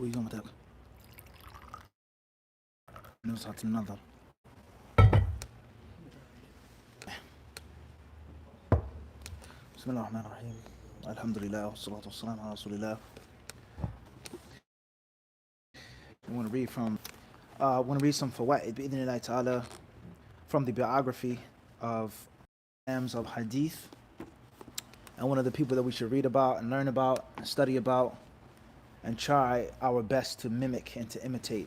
Where you going with that? نزهة النظر. بسم الله الرحمن الرحيم. الحمد لله والصلاة والسلام على رسول الله. I want to read some fawaid bi'idhnillahi ta'ala from the biography of Imams of Hadith, and one of the people that we should read about and learn about and study about and try our best to mimic and to imitate.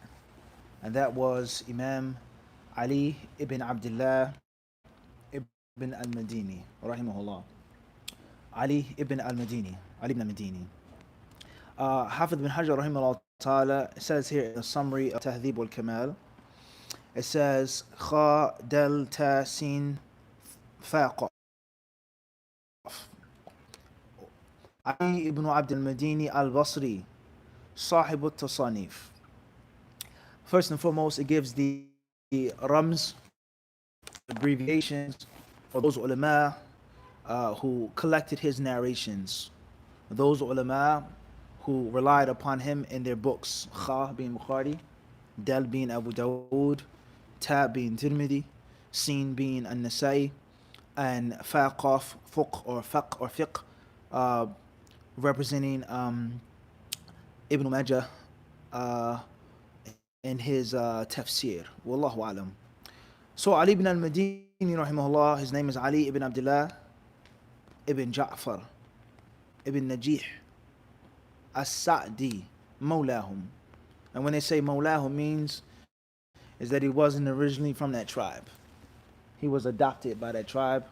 And that was Imam Ali ibn Abdullah ibn al-Madini, rahimahullah. Ali ibn al-Madini. Hafidh ibn Hajar, rahimahullah ta'ala, says here in the summary of Tahdhib wal-Kamal, it says, Kha del ta sin fa qaf. Ali ibn Abd al-Madini al-Basri, Sahib al-Tasanif. First and foremost, it gives the rams, abbreviations, for those ulama who collected his narrations, those ulama who relied upon him in their books. Kha being Bukhari, Dal being Abu Dawood, Ta being Tirmidhi, Sin being An-Nasai, and Fa Qaf, Fiqh, representing Ibn Majah in his tafsir. Wallahu alam. So Ali ibn al-Madini, rahimahullah, his name is Ali ibn Abdullah ibn Ja'far ibn Najih as-Sa'di, Mawlahum. And when they say Mawlahum, means is that he wasn't originally from that tribe. He was adopted by that tribe,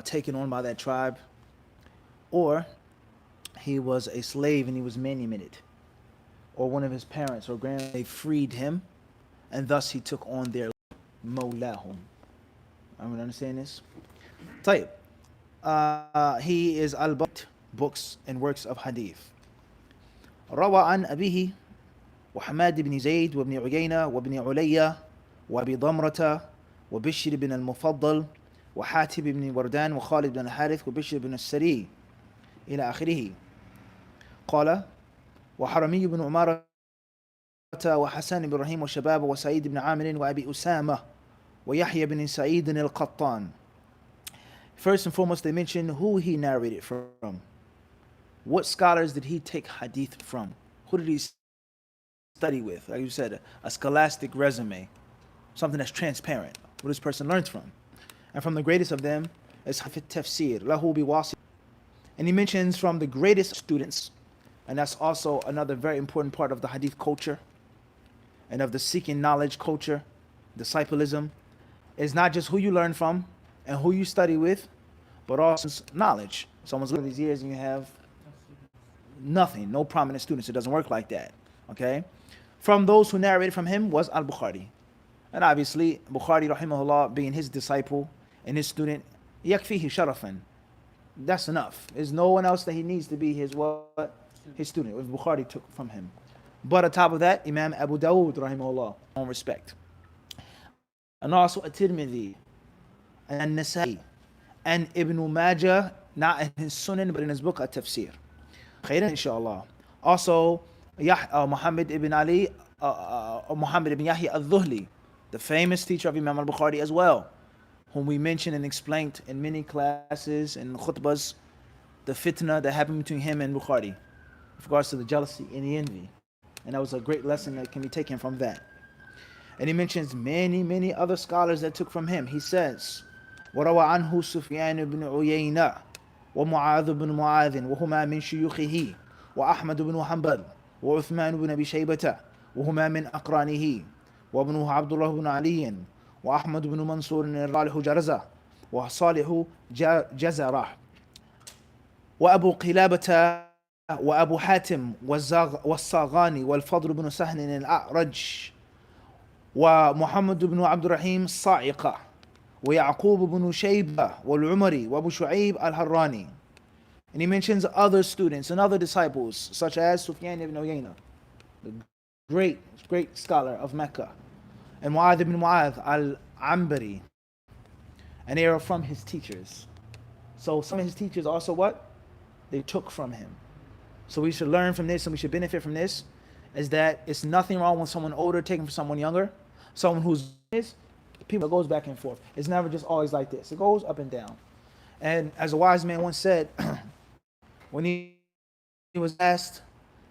taken on by that tribe, or he was a slave and he was manumitted, or one of his parents or grandparents, they freed him, and thus he took on their Mawlahum. I'm understand this? Tayyib. He is al-Bukhari, books and works of Hadith. روى عن أبيه وحماد بن زيد وابن عيينة وابن عليا وأبي ضمرة وبشر بن المفضل وحاتب بن وردان وخالد بن الحارث وبشر بن السري إلى آخره. قال وحرمي بن عمارة وحسان بن رحيم وشباب وسعيد بن عامر وأبي أسامة ويحيى بن سعيد القطان. First and foremost, they mention who he narrated from. What scholars did he take hadith from? Who did he study with? Like you said, a scholastic resume, something that's transparent, what this person learns from. And from the greatest of them is Hafid Tafsir, Lahu Biwasi. And he mentions from the greatest students, and that's also another very important part of the hadith culture and of the seeking knowledge culture, disciplism, is not just who you learn from and who you study with, but also knowledge. Someone's living these years and you have nothing, no prominent students. It doesn't work like that. Okay? From those who narrated from him was al-Bukhari. And obviously, Bukhari, rahimahullah, being his disciple and his student, yakfihi sharafan. That's enough. There's no one else that he needs to be his what? His student, if Bukhari took from him. But on top of that, Imam Abu Dawood, rahimahullah, on respect. And also at-Tirmidhi, and Nasai, and Ibn Majah, not in his Sunan, but in his book, At-Tafsir. Khairan, inshallah. Also, Muhammad ibn Ali, Muhammad ibn Yahya al-Dhuhli, the famous teacher of Imam al-Bukhari as well, whom we mentioned and explained in many classes and khutbahs, the fitna that happened between him and Bukhari, with regards to the jealousy and the envy. And that was a great lesson that can be taken from that. And he mentions many other scholars that took from him. He says, وروى عنه سفيان بن عيينة ومعاذ بن معاذ وهما من شيوخه وأحمد بن حنبل وعثمان بن أبي شيبة وهما من أقرانه وابنه عبد الله بن علي وأحمد بن منصور الرالح جرزة وصالح جزرة وأبو قلابة وأبو حاتم والصاغاني والفضل بن سهل الأعرج ومحمد بن عبد الرحيم الصاعقة ويعقوب بن شيبة والعمري وأبو شعيب الهراني. And he mentions other students and other disciples such as Sufyan ibn Uyayna, the great scholar of Mecca, and Mu'adh ibn Mu'adh al-Ambari, and they are from his teachers. So some of his teachers also what? They took from him. So we should learn from this and we should benefit from this, is that it's nothing wrong with someone older taking from someone younger. Someone who's people, it goes back and forth. It's never just always like this. It goes up and down. And as a wise man once said, when he was asked,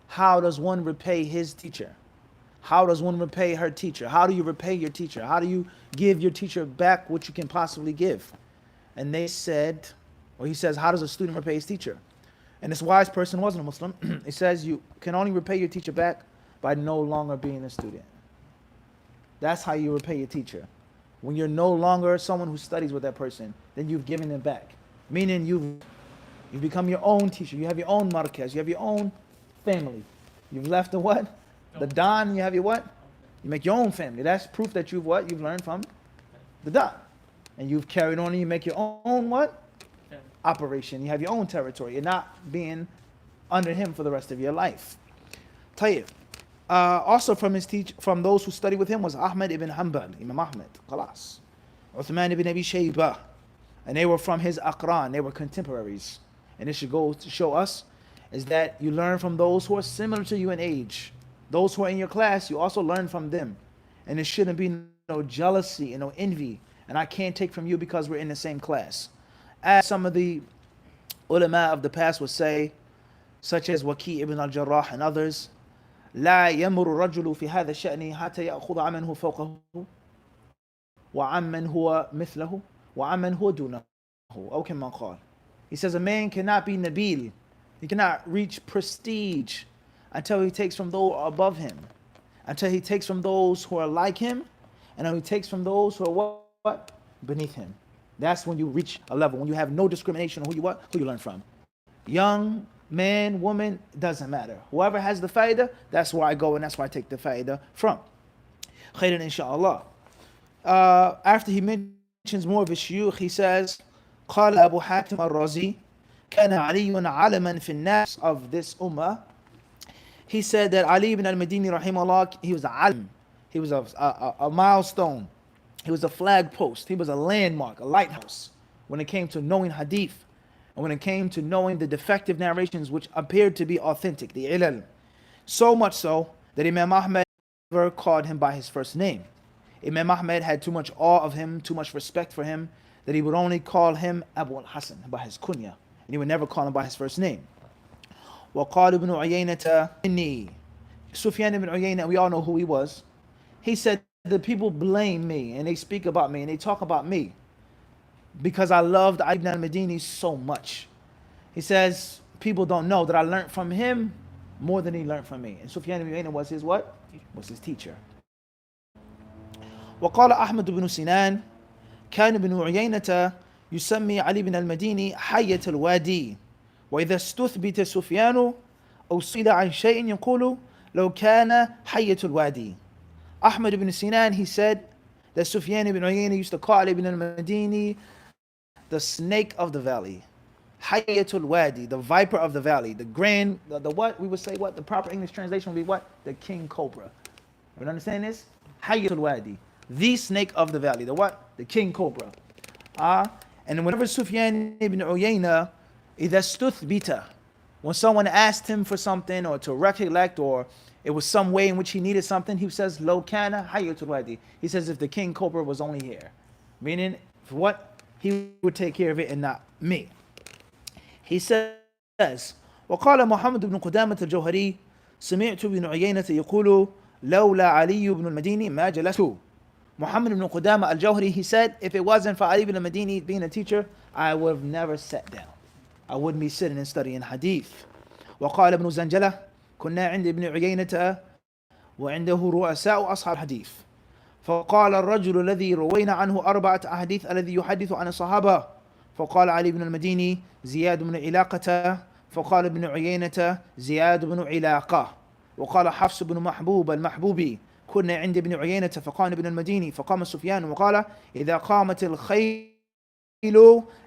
how does one repay his teacher? How does one repay her teacher? How do you repay your teacher? How do you give your teacher back what you can possibly give? And they said, or he says, how does a student repay his teacher? And this wise person wasn't a Muslim. He says, you can only repay your teacher back by no longer being a student. That's how you repay your teacher. When you're no longer someone who studies with that person, then you've given them back. Meaning you've become your own teacher. You have your own markaz. You have your own family. You've left the what? The Don. You have your what? You make your own family. That's proof that you've what? You've learned from the Don. And you've carried on and you make your own what? Operation. You have your own territory. You're not being under him for the rest of your life. Tayyib. Also from from those who studied with him was Ahmad ibn Hanbal, Imam Ahmad, Qalas. Uthman ibn Abi Shaybah. And they were from his aqran, they were contemporaries. And it should go to show us is that you learn from those who are similar to you in age. Those who are in your class, you also learn from them. And there shouldn't be no jealousy and no envy. And I can't take from you because we're in the same class. As some of the ulama of the past would say, such as Waki ibn al-Jarrah and others, لا يمر الرجل في هذا الشأن حتى يأخذ عمن هو فوقه وعمن هو مثله وعمن هو دونه أو كما قال. He says a man cannot be nabil, he cannot reach prestige until he takes from those above him, until he takes from those who are like him, and then he takes from those who are what? Beneath him. That's when you reach a level, when you have no discrimination on who you learn from. Young, man, woman, doesn't matter. Whoever has the faida, that's where I go and that's where I take the faida from. Khairan inshaAllah. After he mentions more of his shuyukh, he says, قال أبو حاتم الرازي كان علي علما في الناس of this ummah. He said that Ali ibn al-Madini rahimahullah, he was a alim. He was a milestone. He was a flag post. He was a landmark, a lighthouse when it came to knowing hadith. And when it came to knowing the defective narrations which appeared to be authentic, the ilal. So much so that Imam Ahmad never called him by his first name. Imam Ahmad had too much awe of him, too much respect for him, that he would only call him Abu al-Hasan, by his kunya. And he would never call him by his first name. وَقَالُ ابْنُ عُيَيْنَةَ إِنِّي Sufyan ibn Uyayna, we all know who he was. He said, the people blame me and they speak about me and they talk about me because I loved Ali ibn al-Madini so much. He says, people don't know that I learned from him more than he learned from me. And Sufyan ibn Uyayna was his what? Was his teacher. وقال أحمد بن سنان كان ابن عيينة يسمي علي بن المديني حية الوادي وإذا استثبت سفيان أو سئل عن شيء يقول لو كان حية الوادي. Ahmad ibn Sinan, he said that Sufyan ibn Uyayna used to call Ali ibn al-Madini the snake of the valley. Hayyatul Wadi, the viper of the valley. The grand, the what? We would say what? The proper English translation would be what? The king cobra. You understand this? Hayyatul Wadi, the snake of the valley. The what? The king cobra. And whenever Sufyan ibn Uyayna, إِذَا اسْتُثْبِتَ, when someone asked him for something or to recollect or it was some way in which he needed something, he says, "Lo kana hayyatul wadi." He says, if the king cobra was only here, meaning for what he would take care of it and not me. He says, وقال محمد بن قدامة الجوهري سمعت بن عيينة يقول لولا علي بن المديني ما جلست. Muhammad ibn Qudama al-Jawhari, he said, if it wasn't for Ali ibn al-Madini being a teacher, I would have never sat down. I wouldn't be sitting and studying hadith. وقال ابن زنجلة كنا عند ابن عيينة وعنده رؤساء أصحاب الحديث فقال الرجل الذي روينا عنه 4 أحاديث الذي يحدث عن الصحابة فقال علي بن المديني زياد بن علاقة فقال ابن عيينة زياد بن علاقة وقال حفص بن محبوب المحبوبي كنا عند ابن عيينة فقال ابن المديني فقام سفيان وقال إذا قامت الخيل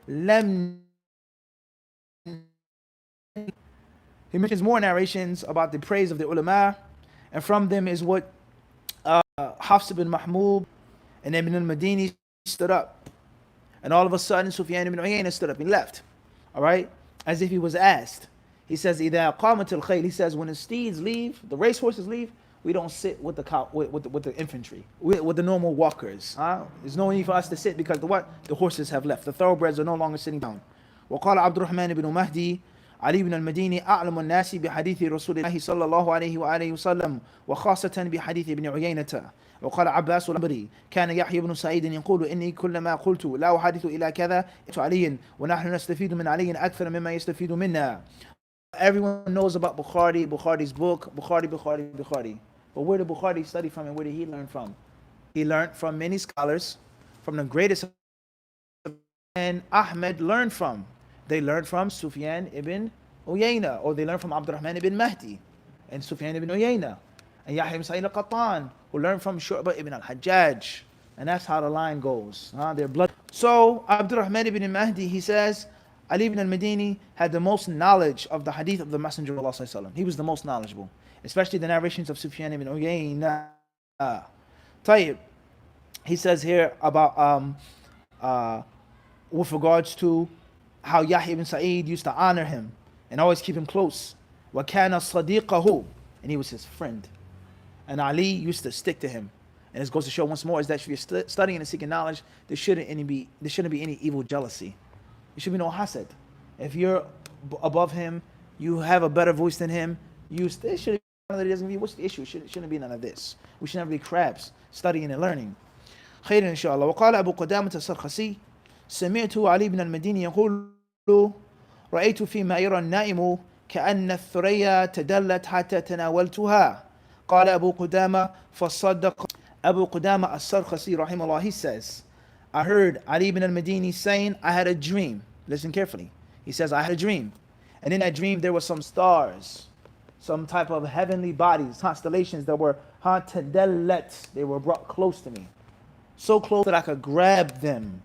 لم. He mentions more narrations about the praise of the ulama, and from them is what Hafs ibn Mahmud and Ibn al-Madini stood up. And all of a sudden, Sufyan ibn Uyayna stood up and left. All right? As if he was asked. He says, إِذَا قَامَتِ الْخَيْلِ. He says, when the steeds leave, the racehorses leave, we don't sit with the with the infantry, with the normal walkers. There's no need for us to sit because the horses have left. The thoroughbreds are no longer sitting down. وقال عبد الرحمن بن مهدي علي بن المديني أعلم الناس بحديث رسول الله صلى الله عليه وآله وسلم وخاصة بحديث ابن عيينة. وقال عباس العمري كان يحيى بن سعيد يقول إني كلما قلت لا أحادث إلى كذا علي ونحن نستفيد من علي أكثر مما يستفيد منا. Everyone knows about Bukhari's book, Bukhari. But where did Bukhari study from and where did he learn from? He learned from many scholars, from the greatest, and Ahmed learned from. They learned from Sufyan ibn Uyayna, or they learned from Abdurrahman ibn Mahdi and Sufyan ibn Uyayna, and Yahya ibn Sa'id al-Qattan, who learned from Shu'bah ibn al-Hajjaj. And that's how the line goes. Their blood. So Abdurrahman ibn Mahdi, he says, Ali ibn al-Madini had the most knowledge of the hadith of the Messenger of Allah sallallahu alaihi wasallam. He was the most knowledgeable, especially the narrations of Sufyan ibn Uyayna. Tayyib. He says here about with regards to how Yahya ibn Sa'id used to honor him and always keep him close. وَكَانَ صَدِيقَهُ, and he was his friend. And Ali used to stick to him. And this goes to show once more is that if you're studying and seeking knowledge, there shouldn't be any evil jealousy. There should be no hasad. If you're above him, you have a better voice than him, there shouldn't be, what's the issue? Shouldn't be none of this. We should never be crabs studying and learning. خير إن شاء الله. وقال أبو قدامة السرخسي سمعت علي بن المديني يقول رأيت فيما يرى النائم كأن الثريا تدلت حتى تناولتها. قال أبو قدامة فصدق. Abu Qudama al-Sarkhasi rahimahullah, he says, I heard Ali ibn al-Madini saying, I had a dream. Listen carefully. He says, I had a dream. And in that dream, there were some stars, some type of heavenly bodies, constellations that were tadallat. They were brought close to me. So close that I could grab them.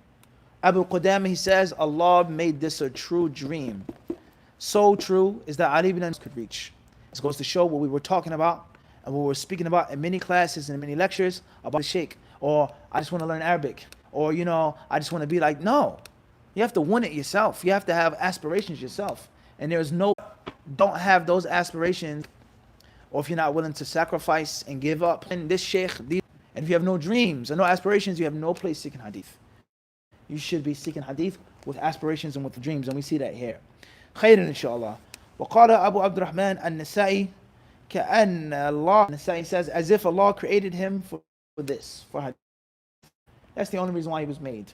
Abu Qudama, he says, Allah made this a true dream. So true is that Ali ibn al-Madini could reach. This goes to show what we were talking about and what we're speaking about in many classes and many lectures about the Sheikh, or I just want to learn Arabic, or I just want to be like, no. You have to want it yourself. You have to have aspirations yourself. And don't have those aspirations, or if you're not willing to sacrifice and give up. And this Sheikh, and if you have no dreams and no aspirations, you have no place seeking hadith. You should be seeking hadith with aspirations and with dreams, and we see that here. خير إن شاء الله. وقال أبو عبد الرحمن النسائي كأن Allah, Nasai says, as if Allah created him for this, for hadith. That's the only reason why he was made.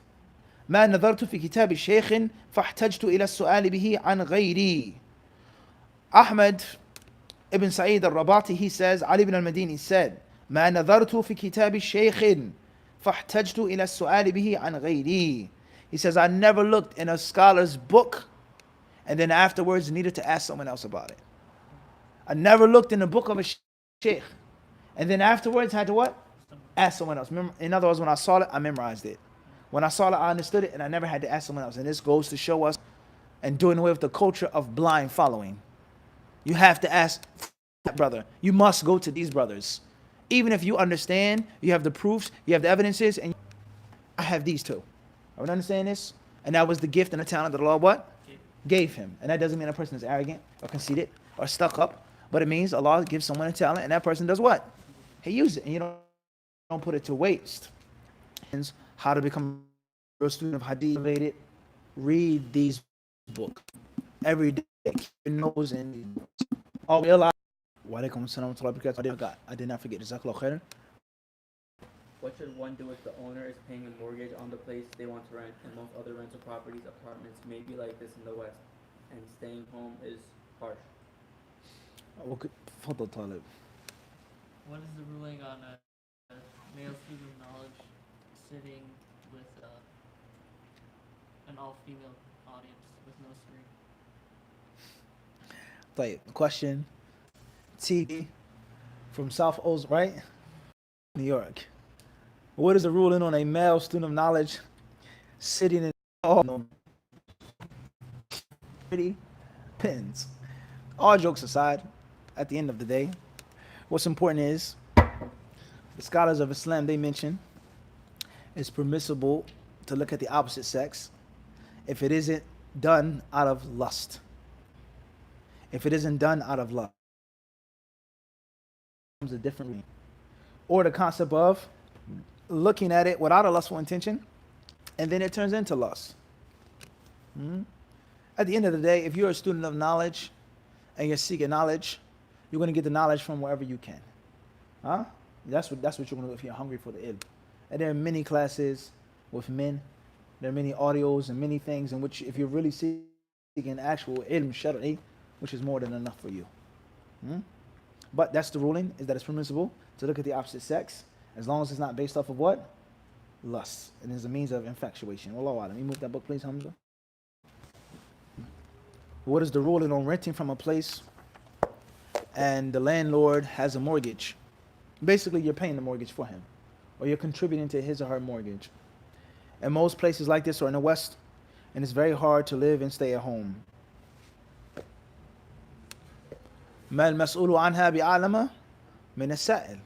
ما نظرت في كتاب الشيخ فاحتجت إلى السؤال به عن غيري. Ahmad ibn Sa'id al-Rabati, he says, Ali ibn al-Madini said, ما نظرت في كتاب الشيخ فاحتجت إلى السؤال به عن غيري. He says, I never looked in a scholar's book and then afterwards needed to ask someone else about it. I never looked in the book of a sheikh and then afterwards had to what? Ask someone else. In other words, when I saw it, I memorized it. When I saw it, I understood it, and I never had to ask someone else. And this goes to show us and doing away with the culture of blind following. You have to ask that brother. You must go to these brothers. Even if you understand, you have the proofs, you have the evidences, and I have these too. Are we understanding this? And that was the gift and the talent that Allah what? Gave him. And that doesn't mean a person is arrogant or conceited or stuck up. But it means Allah gives someone a talent and that person does what? He uses it and you don't put it to waste. How to become a student of hadith. Read these books every day. Keep your nose in these books. Oh, realize. Wa alaikum assalam wa rahmatullahi. I did not forget. Jazakallah khairan. What should one do if the owner is paying a mortgage on the place they want to rent, and most other rental properties, apartments may be like this in the West, and staying home is harsh? Fadal Talib. What is the ruling on a male student of knowledge sitting with an all-female audience with no screen? Like, question. T from South Oaks, right? New York. What is the ruling on a male student of knowledge sitting in all pretty pins? All jokes aside, at the end of the day, what's important is the scholars of Islam, they mention it's permissible to look at the opposite sex if it isn't done out of lust. if it isn't done out of love. It's a different meaning. Or the concept of looking at it without a lustful intention, and then it turns into lust. At the end of the day, if you're a student of knowledge and you're seeking knowledge, you're going to get the knowledge from wherever you can. That's what you're going to do if you're hungry for the ilm. And there are many classes with men. There are many audios and many things in which, if you're really seeking actual ilm shar'i, which is more than enough for you. But that's the ruling, is that it's permissible to look at the opposite sex, as long as it's not based off of what? Lust. And is a means of infatuation. Wallahu alam. Let me move that book, please, Hamza. What is the ruling on renting from a place and the landlord has a mortgage? Basically, you're paying the mortgage for him, or you're contributing to his or her mortgage. And most places like this are in the West, and it's very hard to live and stay at home. ما المسؤول عنها بعالم من السائل.